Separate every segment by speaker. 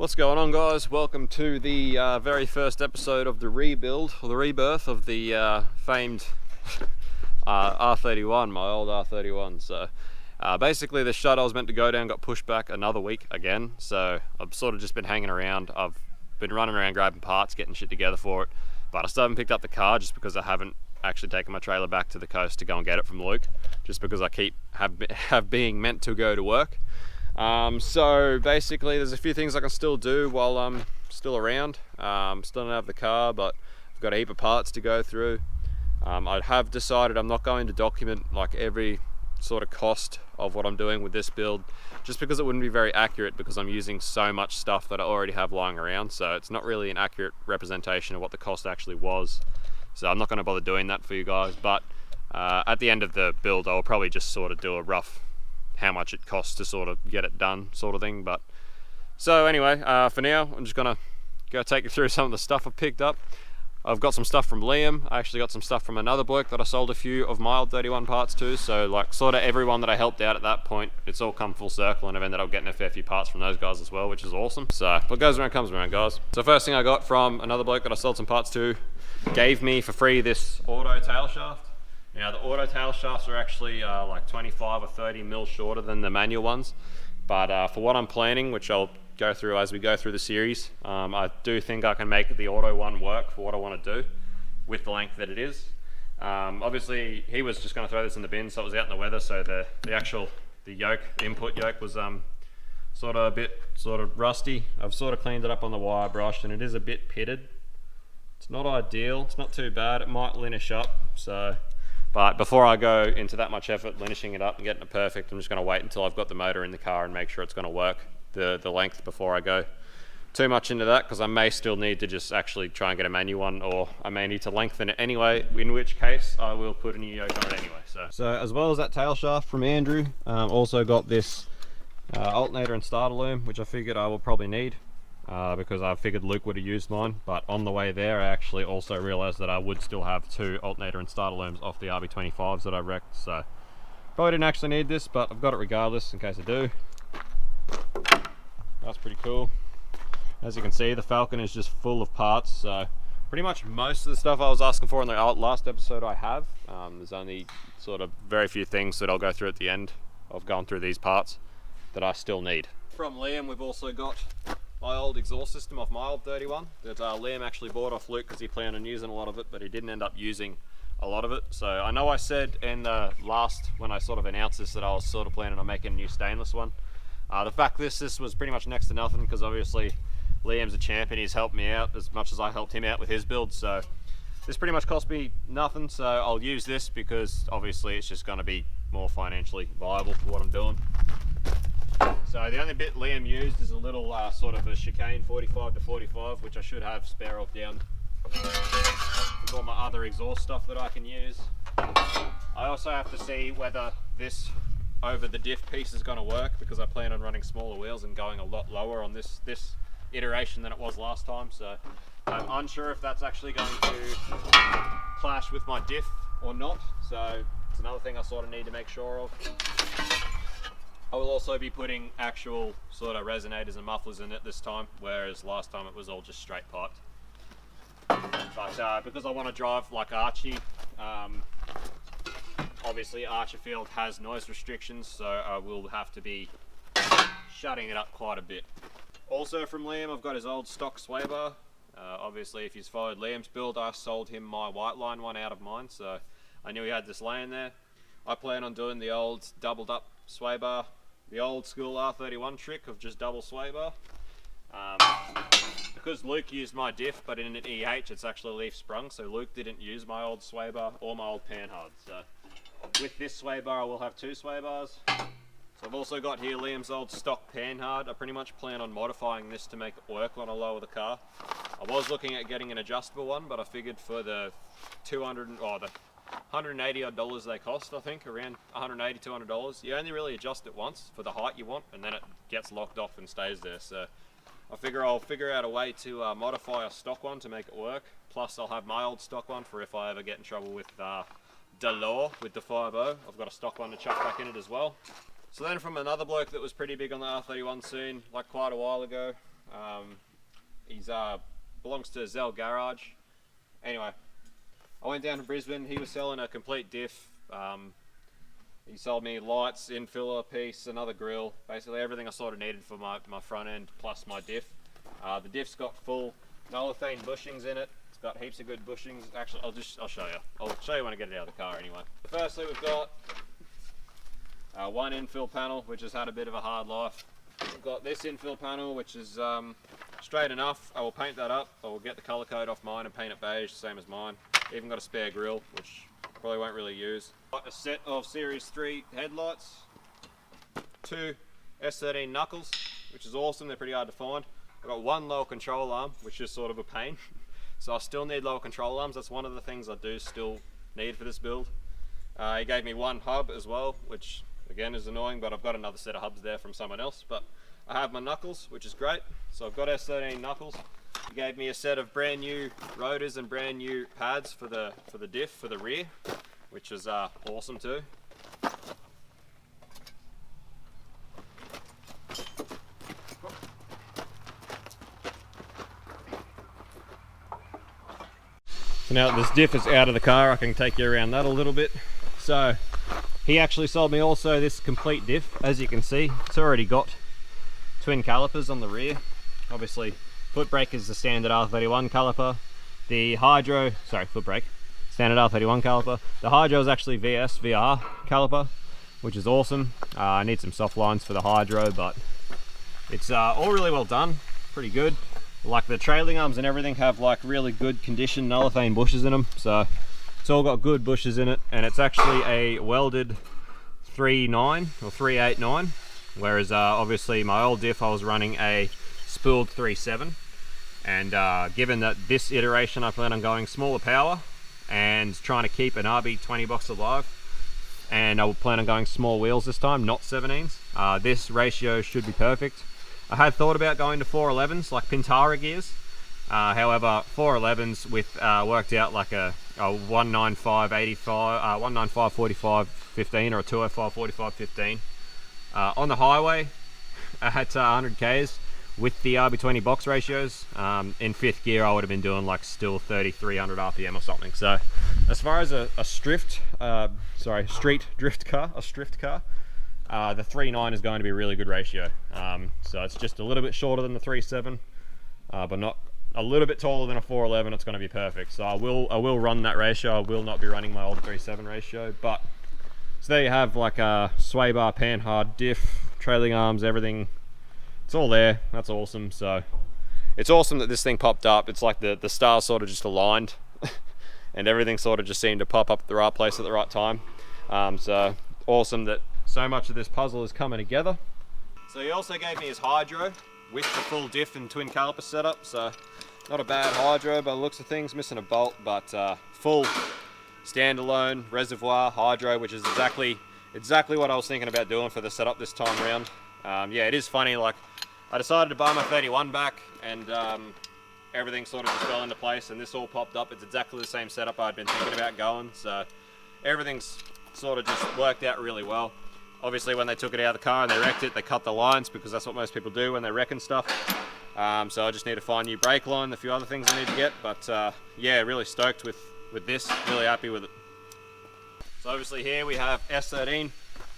Speaker 1: What's going on, guys? Welcome to the very first episode of the rebuild, or the rebirth of the famed R31, my old R31. So basically the shut I was meant to go down got pushed back another week again, so I've sort of just been hanging around. I've been running around grabbing parts, getting shit together for it, but I still haven't picked up the car just because I haven't actually taken my trailer back to the coast to go and get it from Luke, just because I have being meant to go to work. So basically there's a few things I can still do while I'm still around. Still don't have the car, but I've got a heap of parts to go through. I have decided I'm not going to document like every sort of cost of what I'm doing with this build, just because it wouldn't be very accurate, because I'm using so much stuff that I already have lying around, so it's not really an accurate representation of what the cost actually was. So I'm not going to bother doing that for you guys, but at the end of the build I'll probably just sort of do a rough how much it costs to sort of get it done sort of thing. But so anyway, for now I'm just gonna go take you through some of the stuff I've picked up. I've got some stuff from Liam. I actually got some stuff from another bloke that I sold a few of my old 31 parts to, so like sort of everyone that I helped out at that point, it's all come full circle, and I've ended up getting a fair few parts from those guys as well, which is awesome. So what goes around comes around, guys. So first thing I got from another bloke that I sold some parts to gave me for free this auto tail shaft. Now the auto tail shafts are actually like 25 or 30 mil shorter than the manual ones, but for what I'm planning, which I'll go through as we go through the series, I do think I can make the auto one work for what I want to do with the length that it is. Obviously he was just going to throw this in the bin, so it was out in the weather, so the yoke, the input yoke, was sort of a bit rusty. I've sort of cleaned it up on the wire brush, and it is a bit pitted. It's not ideal, it's not too bad, it might linish up, so. But before I go into that much effort linishing it up and getting it perfect, I'm just going to wait until I've got the motor in the car and make sure it's going to work, the length, before I go too much into that, because I may still need to just actually try and get a manual one, or I may need to lengthen it anyway, in which case I will put a new yoke on it anyway. So as well as that tail shaft from Andrew, also got this alternator and starter loom, which I figured I will probably need. Because I figured Luke would have used mine, but on the way there I actually also realised that I would still have two alternator and starter looms off the RB25s that I wrecked, so probably didn't actually need this, but I've got it regardless in case I do. That's pretty cool. As you can see, the Falcon is just full of parts, so pretty much most of the stuff I was asking for in the last episode I have. There's only sort of very few things that I'll go through at the end of going through these parts that I still need. From Liam we've also got my old exhaust system off my old 31 that Liam actually bought off Luke because he planned on using a lot of it, but he didn't end up using a lot of it. So I know I said in the last, when I sort of announced this, that I was sort of planning on making a new stainless one. The fact this was pretty much next to nothing, because obviously Liam's a champion, he's helped me out as much as I helped him out with his build, so this pretty much cost me nothing, so I'll use this because obviously it's just going to be more financially viable for what I'm doing. So the only bit Liam used is a little sort of a chicane 45 to 45, which I should have spare of down with all my other exhaust stuff that I can use. I also have to see whether this over the diff piece is going to work, because I plan on running smaller wheels and going a lot lower on this iteration than it was last time, so I'm unsure if that's actually going to clash with my diff or not, so it's another thing I sort of need to make sure of. I will also be putting actual sort of resonators and mufflers in it this time, whereas last time it was all just straight piped. But because I want to drive like Archie, obviously Archerfield has noise restrictions, so I will have to be shutting it up quite a bit. Also from Liam, I've got his old stock sway bar. Obviously if he's followed Liam's build, I sold him my white line one out of mine, so I knew he had this laying there. I plan on doing the old doubled up sway bar, the old school R31 trick of just double sway bar. Because Luke used my diff, but in an EH it's actually leaf sprung, so Luke didn't use my old sway bar or my old panhard. So with this sway bar I will have two sway bars. So I've also got here Liam's old stock panhard. I pretty much plan on modifying this to make it work when I lower the car. I was looking at getting an adjustable one, but I figured for the $180 odd they cost, I think, around $180, $200. You only really adjust it once for the height you want, and then it gets locked off and stays there. So I figure I'll figure out a way to modify a stock one to make it work. Plus I'll have my old stock one for if I ever get in trouble with Delore with the 5.0. I've got a stock one to chuck back in it as well. So then from another bloke that was pretty big on the R31 scene, like quite a while ago, He's belongs to Zell Garage. Anyway, I went down to Brisbane. He was selling a complete diff. He sold me lights, infiller piece, another grill, basically everything I sort of needed for my front end plus my diff. The diff's got full olefin bushings in it. It's got heaps of good bushings. Actually, I'll show you. I'll show you when I get it out of the car anyway. Firstly, we've got one infill panel, which has had a bit of a hard life. We've got this infill panel, which is straight enough. I will paint that up. I will get the colour code off mine and paint it beige, same as mine. Even got a spare grill, which probably won't really use. Got a set of Series 3 headlights, 2 S13 knuckles, which is awesome. They're pretty hard to find. I've got one lower control arm, which is sort of a pain. So I still need lower control arms. That's one of the things I do still need for this build. He gave me one hub as well, which again is annoying, but I've got another set of hubs there from someone else. But I have my knuckles, which is great. So I've got S13 knuckles. He gave me a set of brand new rotors and brand new pads for the diff for the rear, which is awesome too. So now that this diff is out of the car, I can take you around that a little bit. So he actually sold me also this complete diff. As you can see, it's already got twin calipers on the rear. Obviously, foot brake is the standard R31 caliper. The hydro, foot brake, standard R31 caliper. The hydro is actually VS VR caliper, which is awesome. I need some soft lines for the hydro, but it's all really well done, pretty good. Like the trailing arms and everything have like really good condition olefin bushes in them, so it's all got good bushes in it, and it's actually a welded 3.9 or 3.89, whereas obviously my old diff I was running a spooled 3.7, and given that this iteration I plan on going smaller power and trying to keep an RB30 box alive, and I will plan on going small wheels this time, not 17s, this ratio should be perfect. I had thought about going to 411s like Pintara gears, however 411s with worked out like a 195 85, 195 45 15 or a 205 45 15 on the highway at 100 k's with the RB20 box ratios. In 5th gear I would have been doing like still 3300 RPM or something. So as far as a street drift car, the 3.9 is going to be a really good ratio. So it's just a little bit shorter than the 3.7, but not a little bit taller than a 411. It's going to be perfect. So I will run that ratio. I will not be running my old 3.7 ratio. But so there you have like a sway bar, panhard, diff, trailing arms, everything. It's all there. That's awesome. So it's awesome that this thing popped up. It's like the stars sort of just aligned, and everything sort of just seemed to pop up at the right place at the right time. So awesome that so much of this puzzle is coming together. So he also gave me his hydro with the full diff and twin caliper setup. So not a bad hydro by the looks of things, missing a bolt, but full standalone reservoir hydro, which is exactly what I was thinking about doing for the setup this time around. Yeah, it is funny, like I decided to buy my 31 back, and everything sort of just fell into place, and this all popped up. It's exactly the same setup I'd been thinking about going, so everything's sort of just worked out really well. Obviously when they took it out of the car and they wrecked it, they cut the lines, because that's what most people do when they're wrecking stuff. So I just need to find new brake line, a few other things I need to get, but yeah, really stoked with this, really happy with it. So obviously here we have S13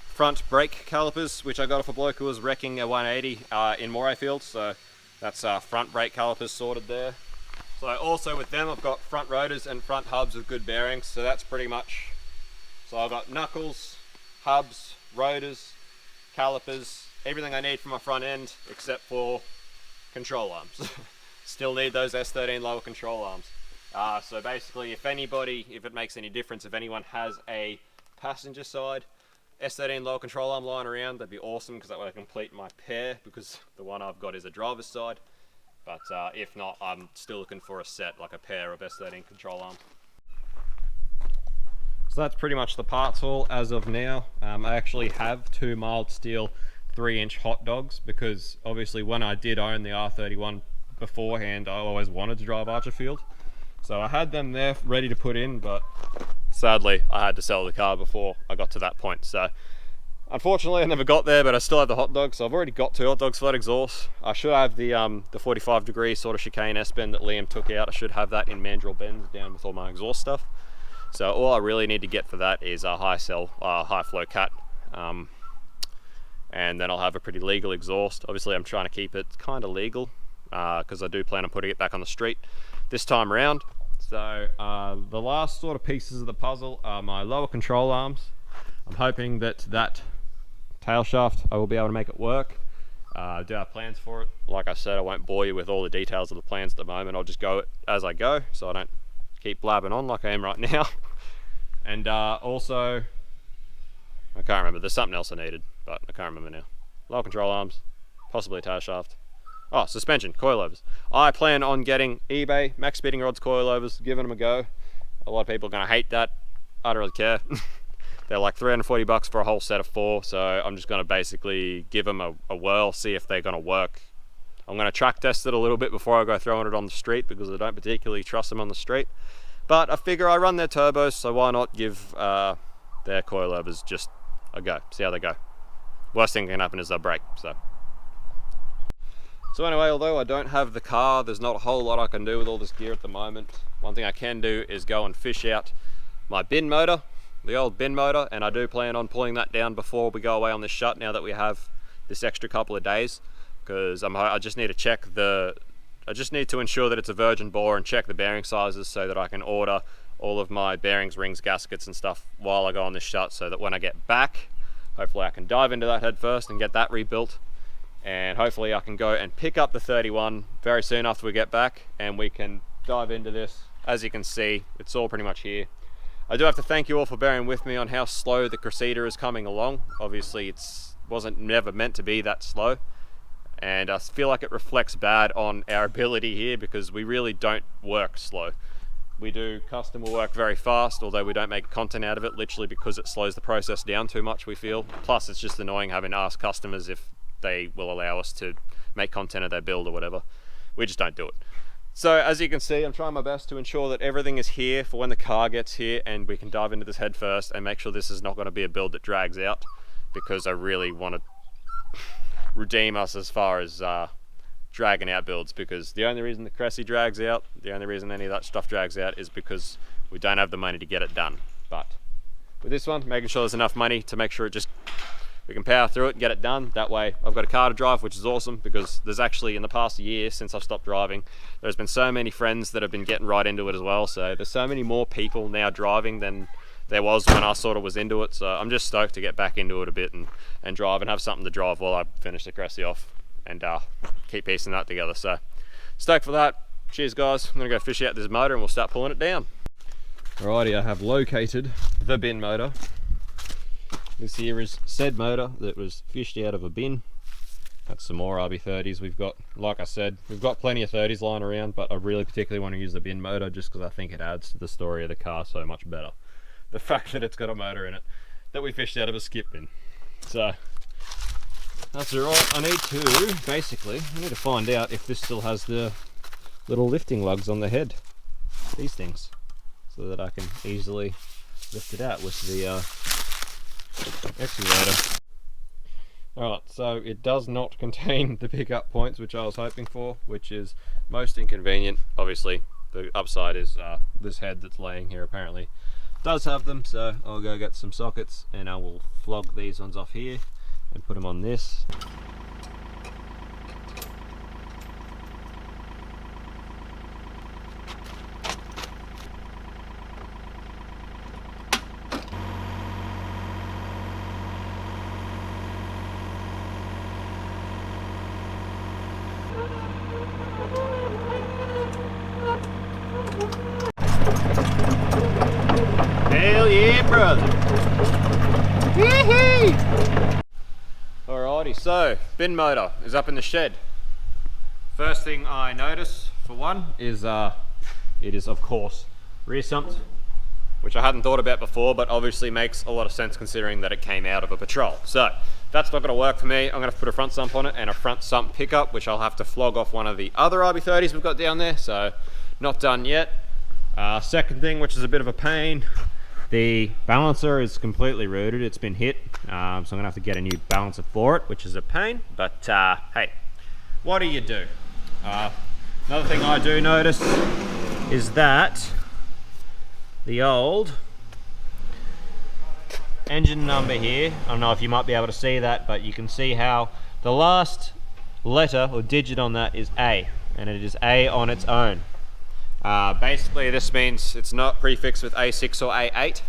Speaker 1: front brake calipers, which I got off a bloke who was wrecking a 180 in Morayfield, so that's front brake calipers sorted there. So also with them I've got front rotors and front hubs with good bearings, so that's pretty much, so I've got knuckles, hubs, rotors, calipers, everything I need for my front end except for control arms. Still need those S13 lower control arms. So basically if it makes any difference, if anyone has a passenger side S13 lower control arm lying around, that'd be awesome, because that way I complete my pair, because the one I've got is a driver's side. But if not, I'm still looking for a set, like a pair of S13 control arms. So that's pretty much the parts haul as of now. I actually have 2 mild steel 3-inch hot dogs, because obviously when I did own the R31 beforehand, I always wanted to drive Archerfield. So I had them there ready to put in, but sadly I had to sell the car before I got to that point. So Unfortunately, I never got there, but I still have the hot dog, so I've already got 2 hot dogs for that exhaust. I should have the 45-degree sort of chicane S-bend that Liam took out. I should have that in mandrel bends down with all my exhaust stuff. So all I really need to get for that is a high flow cut, and then I'll have a pretty legal exhaust. Obviously, I'm trying to keep it kind of legal because I do plan on putting it back on the street this time around. So the last sort of pieces of the puzzle are my lower control arms. I'm hoping that tail shaft, I will be able to make it work. I do have plans for it. Like I said, I won't bore you with all the details of the plans at the moment. I'll just go as I go, so I don't keep blabbing on like I am right now. And also, I can't remember, there's something else I needed, but I can't remember now. Lower control arms, possibly a tail shaft. Oh, suspension, coilovers. I plan on getting eBay max speeding rods coilovers, giving them a go. A lot of people are going to hate that. I don't really care. They're like 340 bucks for a whole set of 4, so I'm just going to basically give them a whirl, see if they're going to work. I'm going to track test it a little bit before I go throwing it on the street, because I don't particularly trust them on the street. But I figure I run their turbos, so why not give their coilovers just a go, see how they go. Worst thing that can happen is they'll break. So anyway, although I don't have the car, there's not a whole lot I can do with all this gear at the moment. One thing I can do is go and fish out my bin motor, the old bin motor, and I do plan on pulling that down before we go away on this shut, now that we have this extra couple of days, because I just need to check I just need to ensure that it's a virgin bore and check the bearing sizes so that I can order all of my bearings, rings, gaskets and stuff while I go on this shut, so that when I get back, hopefully I can dive into that head first and get that rebuilt, and hopefully I can go and pick up the 31 very soon after we get back, and we can dive into this. As you can see, it's all pretty much here. I do have to thank you all for bearing with me on how slow the Cressida is coming along. Obviously it wasn't never meant to be that slow, and I feel like it reflects bad on our ability here, because we really don't work slow. We do customer work very fast, although we don't make content out of it, literally because it slows the process down too much, we feel. Plus it's just annoying having to ask customers if they will allow us to make content of their build or whatever. We just don't do it. So as you can see, I'm trying my best to ensure that everything is here for when the car gets here, and we can dive into this head first and make sure this is not going to be a build that drags out, because I really want to redeem us as far as dragging out builds, because the only reason the Cressy drags out, the only reason any of that stuff drags out, is because we don't have the money to get it done. But with this one, making sure there's enough money to make sure we can power through it and get it done. That way I've got a car to drive, which is awesome, because there's actually, in the past year since I've stopped driving, there's been so many friends that have been getting right into it as well. So there's so many more people now driving than there was when I sort of was into it. So I'm just stoked to get back into it a bit and drive and have something to drive while I finish the Cressy off and keep piecing that together. So stoked for that. Cheers guys, I'm gonna go fish out this motor and we'll start pulling it down. Alrighty, I have located the bin motor. This here is said motor that was fished out of a bin. That's some more RB30s we've got. Like I said, we've got plenty of 30s lying around, but I really particularly want to use the bin motor just because I think it adds to the story of the car so much better. The fact that it's got a motor in it that we fished out of a skip bin. So that's alright. I need to find out if this still has the little lifting lugs on the head, these things, so that I can easily lift it out with the excavator. Alright, so it does not contain the pickup points, which I was hoping for, which is most inconvenient. Obviously the upside is this head that's laying here apparently does have them, so I'll go get some sockets and I will flog these ones off here and put them on this. Hell yeah, brother! Alrighty, so bin motor is up in the shed. First thing I notice, for one, is it is of course rear sumped, which I hadn't thought about before, but obviously makes a lot of sense considering that it came out of a patrol. So that's not going to work for me. I'm going to have to put a front sump on it and a front sump pickup, which I'll have to flog off one of the other RB30s we've got down there. So not done yet. Second thing, which is a bit of a pain, The balancer is completely rooted, it's been hit, so I'm gonna have to get a new balancer for it, which is a pain, but hey, what do you do? Another thing I do notice is that the old engine number here, I don't know if you might be able to see that, but you can see how the last letter or digit on that is A, and it is A on its own. Basically this means it's not prefixed with A6 or A8,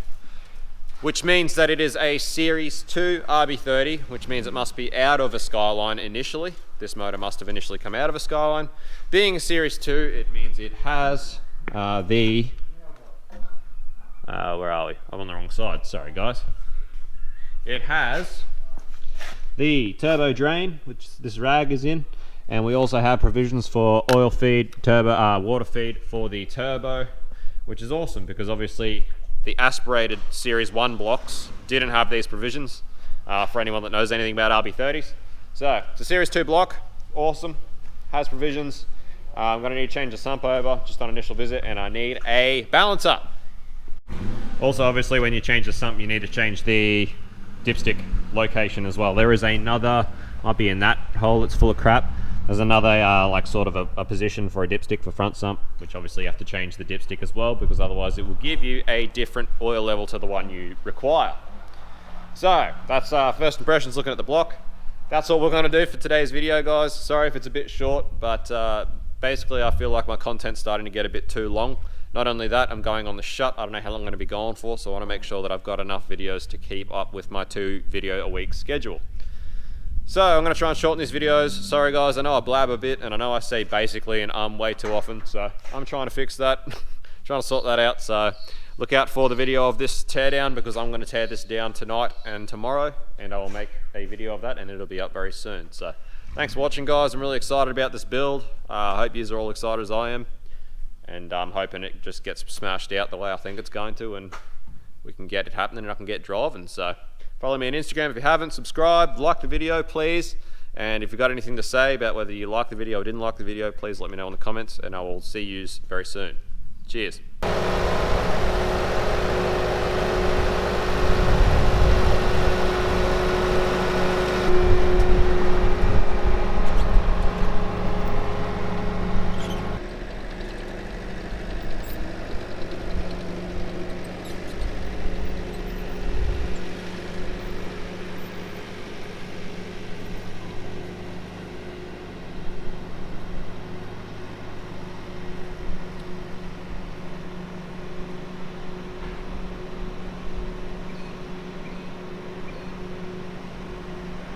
Speaker 1: which means that it is a Series 2 RB30, which means it must be out of a Skyline initially. This motor must have initially come out of a Skyline. Being a Series 2, it means it has where are we? I'm on the wrong side, sorry guys. It has the turbo drain, which this rag is in, and we also have provisions for oil feed, turbo, water feed for the turbo, which is awesome because obviously the aspirated Series 1 blocks didn't have these provisions, for anyone that knows anything about RB30s. So it's a Series 2 block, awesome, has provisions. I'm going to need to change the sump over just on initial visit, and I need a balancer. Also obviously when you change the sump you need to change the dipstick location as well. There is another, might be in that hole, it's full of crap. There's another like sort of a position for a dipstick for front sump, which obviously you have to change the dipstick as well because otherwise it will give you a different oil level to the one you require. So that's first impressions looking at the block. That's all we're going to do for today's video, guys. Sorry if it's a bit short, but basically I feel like my content's starting to get a bit too long. Not only that, I'm going on the shut. I don't know how long I'm going to be going for, so I want to make sure that I've got enough videos to keep up with my 2 video a week schedule. So I'm going to try and shorten these videos. Sorry guys, I know I blab a bit, and I know I say basically and way too often, so I'm trying to fix that, trying to sort that out. So look out for the video of this teardown because I'm going to tear this down tonight and tomorrow, and I will make a video of that and it'll be up very soon. So thanks for watching guys, I'm really excited about this build. I hope you are all excited as I am. And I'm hoping it just gets smashed out the way I think it's going to, and we can get it happening and I can get driving. So follow me on Instagram if you haven't, subscribe, like the video please, and if you've got anything to say about whether you liked the video or didn't like the video, please let me know in the comments, and I will see you very soon. Cheers.